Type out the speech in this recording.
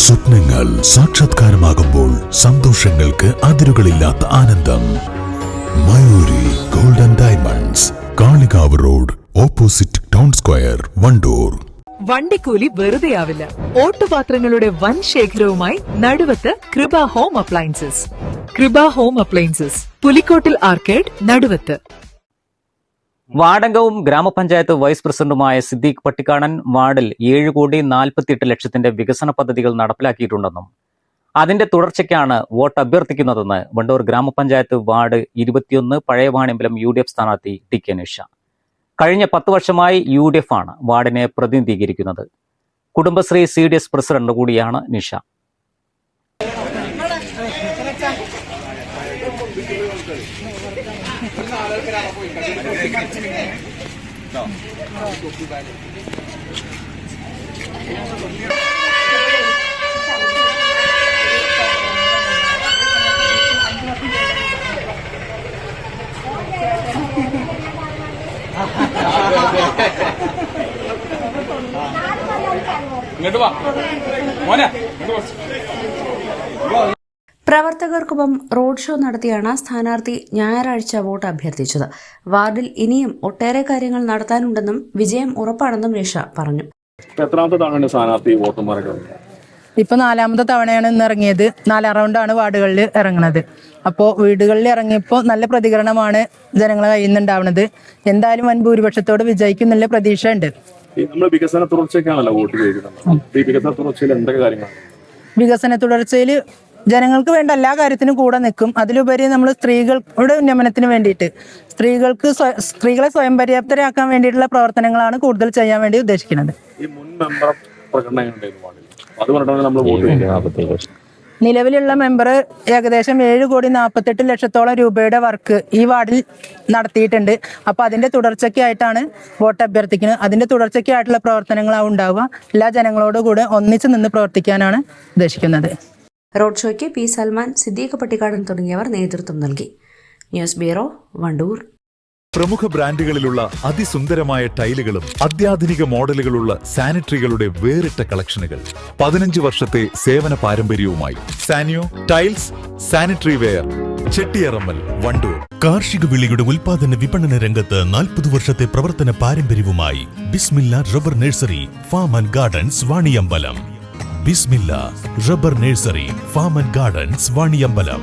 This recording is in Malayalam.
സ്വപ്നങ്ങൾ സാക്ഷാത്കാരമാകുമ്പോൾ സന്തോഷങ്ങൾക്ക് അതിരുകളില്ലാത്ത ആനന്ദം. Mayuri golden diamonds, Kalikavu road, opposite town square, Wandoor. വണ്ടിക്കൂലി വെറുതെയാവില്ല. ഓട്ടുപാത്രങ്ങളുടെ വൻ ശേഖരവുമായി Naduvath Kripa home appliances. Kripa home appliances, Pulikkottil arcade, Naduvath. വാടകവും ഗ്രാമപഞ്ചായത്ത് വൈസ് പ്രസിഡന്റുമായ സിദ്ദീഖ് പട്ടിക്കാടൻ വാർഡിൽ 7,48,00,000 വികസന പദ്ധതികൾ നടപ്പിലാക്കിയിട്ടുണ്ടെന്നും അതിന്റെ തുടർച്ചയ്ക്കാണ് വോട്ട് അഭ്യർത്ഥിക്കുന്നതെന്ന് വണ്ടൂർ ഗ്രാമപഞ്ചായത്ത് വാർഡ് 21 പഴയവാണിയമ്പലം UDF സ്ഥാനാർത്ഥി ടി കെ നിഷ. കഴിഞ്ഞ 10 വർഷമായി UDF ആണ് വാർഡിനെ പ്രതിനിധീകരിക്കുന്നത്. കുടുംബശ്രീ CDS പ്രസിഡന്റ് കൂടിയാണ് നിഷ. പ്രവർത്തകർക്കൊപ്പം റോഡ് ഷോ നടത്തിയാണ് സ്ഥാനാർത്ഥി ഞായറാഴ്ച വോട്ട് അഭ്യർത്ഥിച്ചത്. വാർഡിൽ ഇനിയും ഒട്ടേറെ കാര്യങ്ങൾ നടത്താനുണ്ടെന്നും വിജയം ഉറപ്പാണെന്നും നിഷ പറഞ്ഞു. എത്രാമത്തെ തവണ സ്ഥാനാർത്ഥി വോട്ടർമാരൊക്കെ? ഇപ്പൊ 4ാമത്തെ തവണയാണ് ഇന്ന് ഇറങ്ങിയത്. 4ാം റൗണ്ടാണ് വാർഡുകളിൽ ഇറങ്ങുന്നത്. അപ്പോൾ വീടുകളിൽ ഇറങ്ങിയപ്പോൾ നല്ല പ്രതികരണമാണ് ജനങ്ങളെ കയ്യിൽ നിന്നുണ്ടാവുന്നത്. എന്തായാലും വൻ ഭൂരിപക്ഷത്തോട് വിജയിക്കും എന്നുള്ള പ്രതീക്ഷ ഉണ്ട്. നമ്മൾ വികസന തുടർച്ചയ്ക്കാണല്ലോ വോട്ട് ചെയ്യുന്നത്. ഈ വികസന തുടർച്ചയിൽ എന്തൊക്കെ കാര്യങ്ങളാണ്? വികസന തുടർച്ചയിൽ ജനങ്ങൾക്ക് വേണ്ട എല്ലാ കാര്യത്തിനും കൂടെ നിൽക്കും. അതിലുപരി നമ്മൾ സ്ത്രീകളുടെ ഉന്നമനത്തിന് വേണ്ടിയിട്ട് സ്ത്രീകളെ സ്വയം പര്യാപ്തരാക്കാൻ വേണ്ടിയിട്ടുള്ള പ്രവർത്തനങ്ങളാണ് കൂടുതൽ ചെയ്യാൻ വേണ്ടി ഉദ്ദേശിക്കുന്നത്. ഈ മുൻ മെമ്പർ നിലവിലുള്ള മെമ്പർ ഏകദേശം 7,48,00,000 രൂപയുടെ വർക്ക് ഈ വാർഡിൽ നടത്തിയിട്ടുണ്ട്. അപ്പൊ അതിന്റെ തുടർച്ചയ്ക്കായിട്ടാണ് വോട്ട് അഭ്യർത്ഥിക്കുന്നത്. അതിന്റെ തുടർച്ചയ്ക്കായിട്ടുള്ള പ്രവർത്തനങ്ങളാവും ഉണ്ടാവുക. എല്ലാ ജനങ്ങളോടും കൂടെ ഒന്നിച്ചു നിന്ന് പ്രവർത്തിക്കാനാണ് ഉദ്ദേശിക്കുന്നത്. റോഡ് ഷോയ്ക്ക് പി സൽമാൻ, സിദ്ദീഖ് പട്ടിക്കാടൻ തുടങ്ങിയവർ നേതൃത്വം നൽകി. News bureau, Wandoor. പ്രമുഖ ബ്രാൻഡുകളിലുള്ള അതിസുന്ദരമായ ടൈലുകളും അത്യാധുനിക മോഡലുകളുള്ള സാനിറ്ററികളുടെ വേറിട്ട കളക്ഷനുകൾ. 15 വർഷത്തെ സേവന പാരമ്പര്യവുമായി Sanyo tiles, sanitary ware, Chettiyarammal, Wandoor. കാർഷിക വിളിയുടെ ഉൽപാദന വിപണന രംഗത്ത് 40 വർഷത്തെ പ്രവർത്തന പാരമ്പര്യവുമായി Bismillah rubber nursery, farm and gardens, Vaniyambalam. Bismillah rubber nursery, farm and gardens, Vaniyambalam.